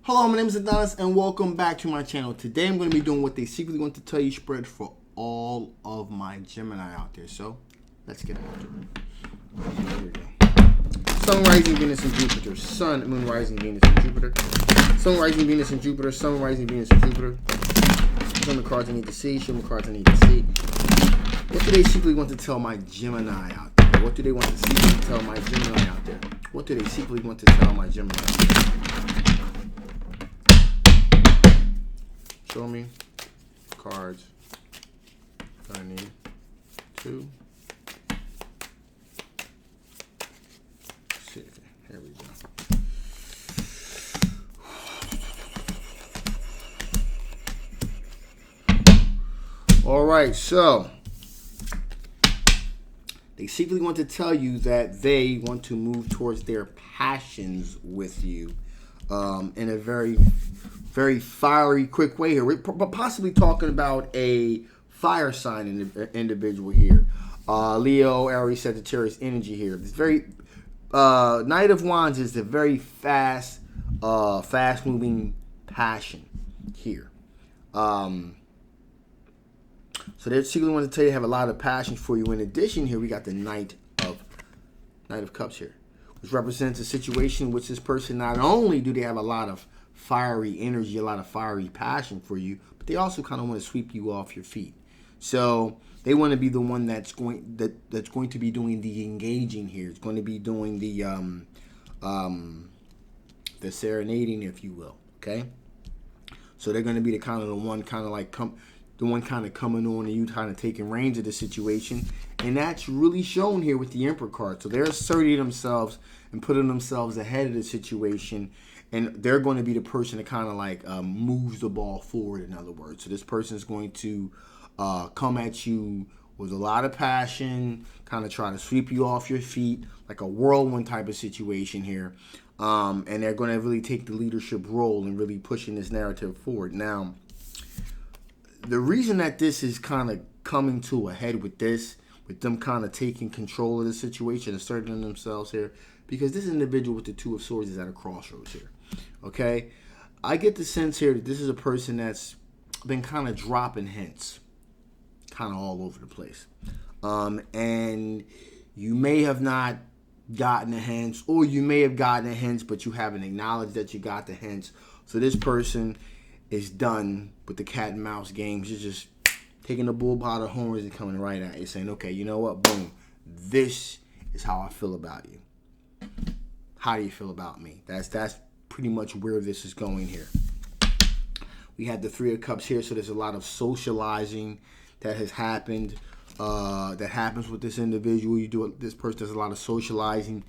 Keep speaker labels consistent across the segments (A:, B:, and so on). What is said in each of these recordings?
A: Hello, my name is Adonis and welcome back to my channel. Today I'm going to be doing what they secretly want to tell you spread for all of my Gemini out there. So let's get into it. Here we go. Sun, rising, Venus, and Jupiter. Sun, Moon, rising, Venus, and Jupiter. Sun, rising, Venus, and Jupiter. Sun, rising, Venus, and Jupiter. Show me cards I need to see. Show me cards I need to see. What do they secretly want to tell my Gemini out there? What do they want to secretly tell my Gemini out there? What do they secretly want to tell my Gemini out there? Show me cards that I need to see. Here we go. All right, so they secretly want to tell you that they want to move towards their passions with you in a very fiery, quick way here. We're possibly talking about a fire sign individual here. Leo, Aries, Sagittarius energy here. It's very Knight of Wands is a very fast-moving passion here. So they secretly want to tell you they have a lot of passion for you. In addition, here we got the Knight of Cups here, which represents a situation in which this person, not only do they have a lot of fiery energy, a lot of fiery passion for you, but they also kind of want to sweep you off your feet. So they want to be the one that's going to be doing the engaging here. It's going to be doing the serenading, if you will. Okay. So they're going to be the one coming on and you kind of taking reins of the situation, and that's really shown here with the Emperor card. So they're asserting themselves and putting themselves ahead of the situation. And they're going to be the person that kind of moves the ball forward, in other words. So this person is going to come at you with a lot of passion, kind of try to sweep you off your feet, like a whirlwind type of situation here. And they're going to really take the leadership role and really pushing this narrative forward. Now, the reason that this is kind of coming to a head with them kind of taking control of the situation, asserting themselves here, because this individual with the Two of Swords is at a crossroads here. Okay, I get the sense here that this is a person that's been kind of dropping hints, kind of all over the place. And you may have not gotten the hints, or you may have gotten the hints, but you haven't acknowledged that you got the hints. So this person is done with the cat and mouse games. You're just taking the bull by the horns and coming right at you, saying, okay, you know what? Boom. This is how I feel about you. How do you feel about me? That's pretty much where this is going here. We had the Three of Cups here, so there's a lot of socializing that has happened, that happens with this individual. This person does a lot of socializing,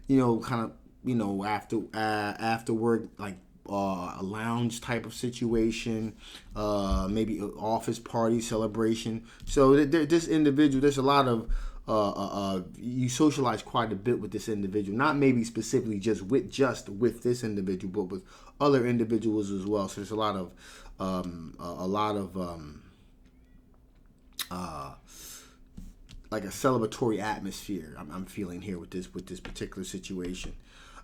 A: after work, like a lounge type of situation, maybe an office party celebration. So this individual, there's a lot of you socialize quite a bit with this individual, not maybe specifically just with this individual, but with other individuals as well. So there's a lot of like a celebratory atmosphere I'm feeling here with this particular situation.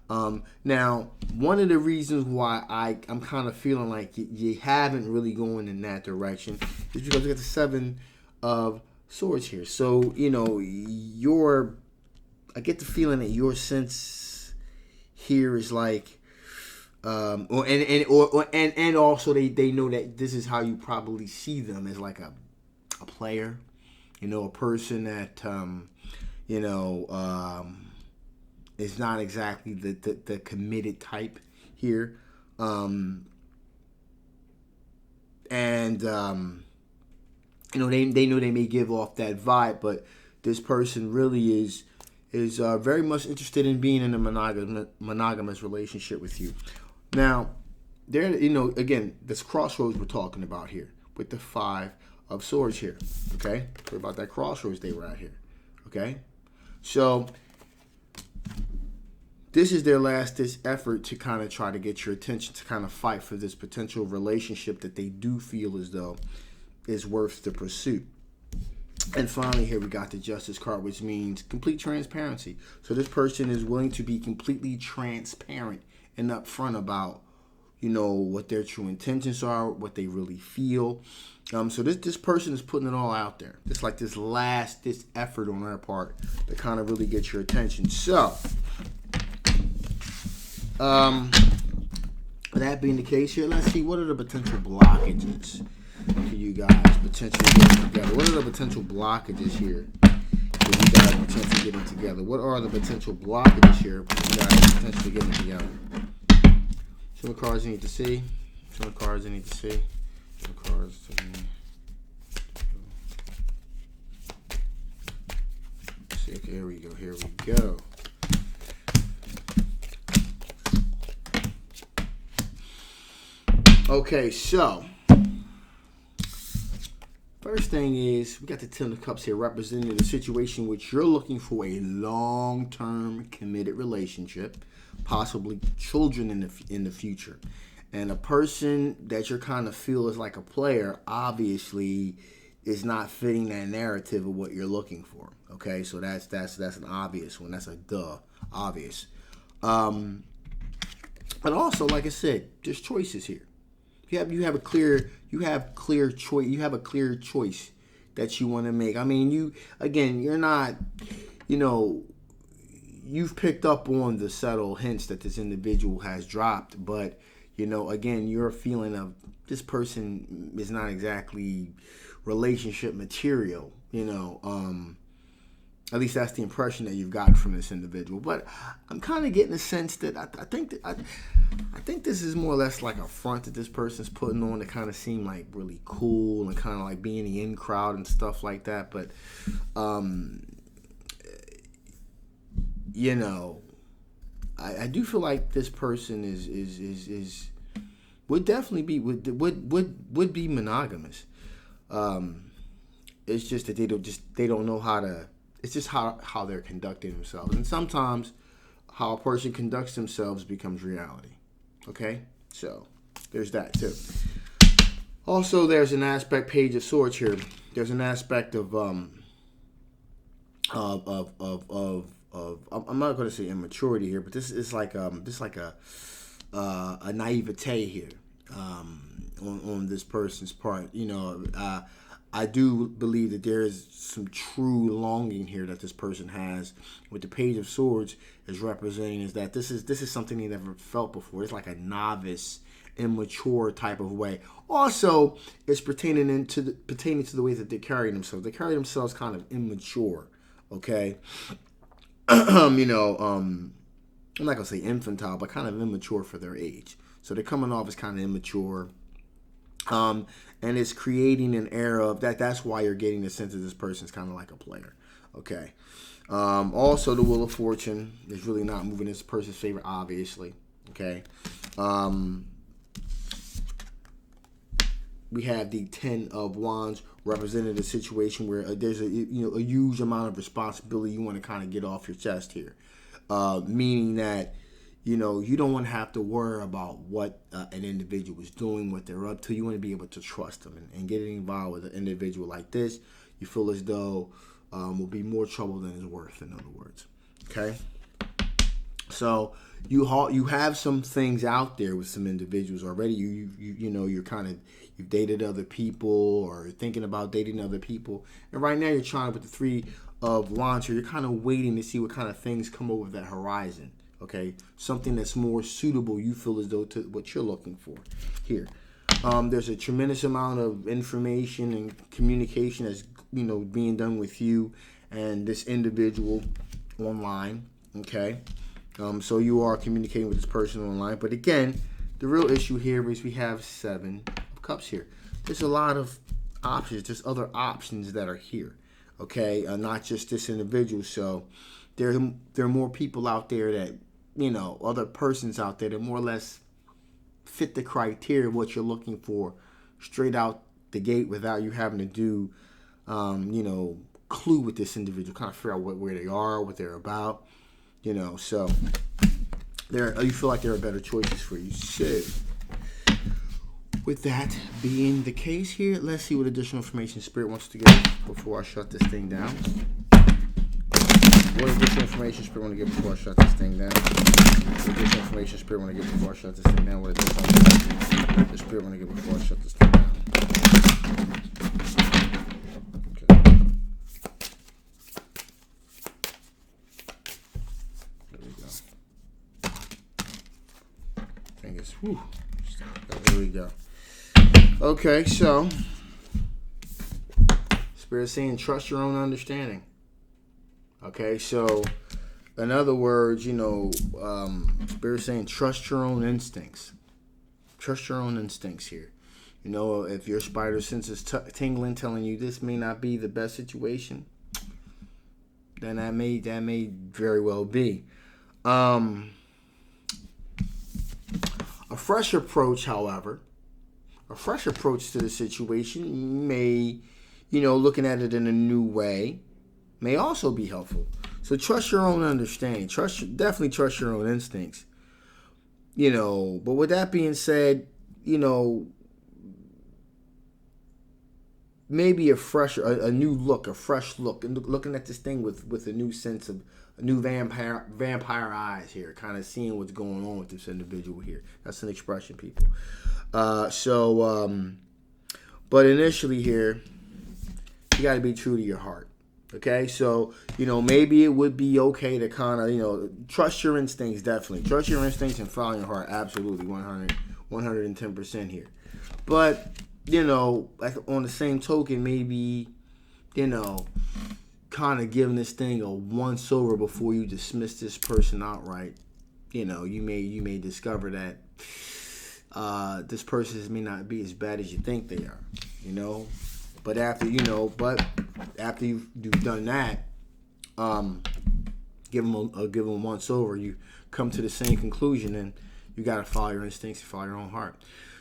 A: Now, one of the reasons why I'm kind of feeling like you haven't really gone in that direction is because we got the Seven of Swords here. So, I get the feeling that your sense here is like, and also they know that this is how you probably see them, as like a player, a person that, is not exactly the committed type here. They know they may give off that vibe, but this person really is very much interested in being in a monogamous relationship with you. Now, there, again, this crossroads we're talking about here with the Five of Swords here. Okay, what about that crossroads they were at here? Okay, so this is their last-ditch effort to kind of try to get your attention, to kind of fight for this potential relationship that they do feel as though is worth the pursuit. And finally, here we got the Justice card, which means complete transparency. So this person is willing to be completely transparent and upfront about, what their true intentions are, what they really feel. So this person is putting it all out there. It's like this effort on their part to kind of really get your attention. So, that being the case here, let's see, what are the potential blockages for you guys potentially getting together? What are the potential blockages here for you guys potentially getting together? What are the potential blockages here for you guys potentially getting together? Some cards you need to see. Some cards you need to see. Some cards to see. Okay, here we go. Here we go. Okay, so first thing is we got the Ten of Cups here representing the situation which you're looking for a long-term committed relationship, possibly children in the future, and a person that you're kind of feel is like a player obviously is not fitting that narrative of what you're looking for. Okay, so that's an obvious one. That's a obvious. But also, like I said, there's choices here. You have a clear choice that you want to make. I mean, you're not, you've picked up on the subtle hints that this individual has dropped, but again, your feeling of this person is not exactly relationship material. At least that's the impression that you've gotten from this individual. But I'm kind of getting a sense that I think this is more or less like a front that this person's putting on to kind of seem like really cool and kind of like be in the in crowd and stuff like that. But I do feel like this person would definitely be would be monogamous. It's just that they don't know how to. It's just how they're conducting themselves. And sometimes how a person conducts themselves becomes reality. Okay? So, there's that too. Also, there's an aspect, Page of Swords here. There's an aspect of I'm not going to say immaturity here, but this is like a naivete here on this person's part. I do believe that there is some true longing here that this person has. What the Page of Swords is representing is that this is something they never felt before. It's like a novice, immature type of way. Also, it's pertaining to the way that they carry themselves. They carry themselves kind of immature. Okay, I'm not gonna say infantile, but kind of immature for their age. So they're coming off as kind of immature. And it's creating an era of that. That's why you're getting the sense that this person's kind of like a player. Okay. Also, the Wheel of Fortune is really not moving this person's favor, obviously. Okay. We have the Ten of Wands representing a situation where there's a huge amount of responsibility you want to kind of get off your chest here. Meaning that you don't want to have to worry about what an individual is doing, what they're up to. You want to be able to trust them and getting involved with an individual like this. You feel as though will be more trouble than it's worth. In other words, okay. So you have some things out there with some individuals already. You've dated other people or thinking about dating other people, and right now you're trying with the Three of Wands here. You're kind of waiting to see what kind of things come over that horizon. Okay, something that's more suitable, you feel as though, to what you're looking for here. There's a tremendous amount of information and communication that's being done with you and this individual online. Okay, so you are communicating with this person online. But again, the real issue here is we have Seven of Cups here. There's a lot of options. There's other options that are here. Okay, not just this individual. So there are more people out there that, other persons out there that more or less fit the criteria of what you're looking for straight out the gate without you having to do, clue with this individual, kind of figure out where they are, what they're about, so you feel like there are better choices for you. So, with that being the case here, let's see what additional information Spirit wants to give before I shut this thing down. What additional information Spirit want to give before I shut this thing down? What additional information Spirit want to give before I shut this thing down? What additional The spirit want to get before I shut this thing down. Okay. There we go. I think it's, whew. There we go. Okay, so Spirit saying trust your own understanding. Okay, so in other words, you know, Spirit saying trust your own instincts. Trust your own instincts here. You know, if your spider sense is tingling, telling you this may not be the best situation, then that may very well be. A fresh approach, however, a fresh approach to the situation may, you know, looking at it in a new way, may also be helpful. So trust your own understanding. Definitely trust your own instincts. You know, but with that being said, you know, maybe a new look, a fresh look, and looking at this thing with a new sense of a new vampire eyes here, kind of seeing what's going on with this individual here. That's an expression, people. But initially here, you got to be true to your heart. Okay, so, you know, maybe it would be okay to kind of, you know, trust your instincts, definitely. Trust your instincts and follow your heart, absolutely, 110% here. But, you know, on the same token, maybe, you know, kind of giving this thing a once over before you dismiss this person outright. You know, you may discover that this person may not be as bad as you think they are, you know. But after you've done that, give them once over, you come to the same conclusion, and you got to follow your instincts and follow your own heart.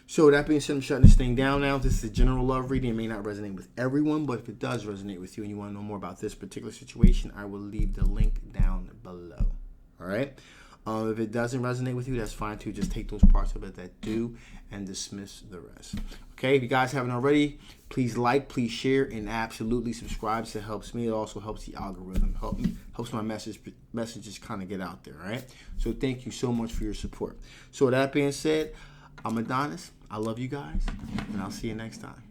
A: So that being said, I'm shutting this thing down now. This is a general love reading. It may not resonate with everyone, but if it does resonate with you and you want to know more about this particular situation, I will leave the link down below. All right? If it doesn't resonate with you, that's fine too. Just take those parts of it that do and dismiss the rest. Okay? If you guys haven't already, please like, please share, and absolutely subscribe. So it helps me. It also helps the algorithm. Helps my messages kind of get out there. All right? So thank you so much for your support. So with that being said, I'm Adonis. I love you guys, and I'll see you next time.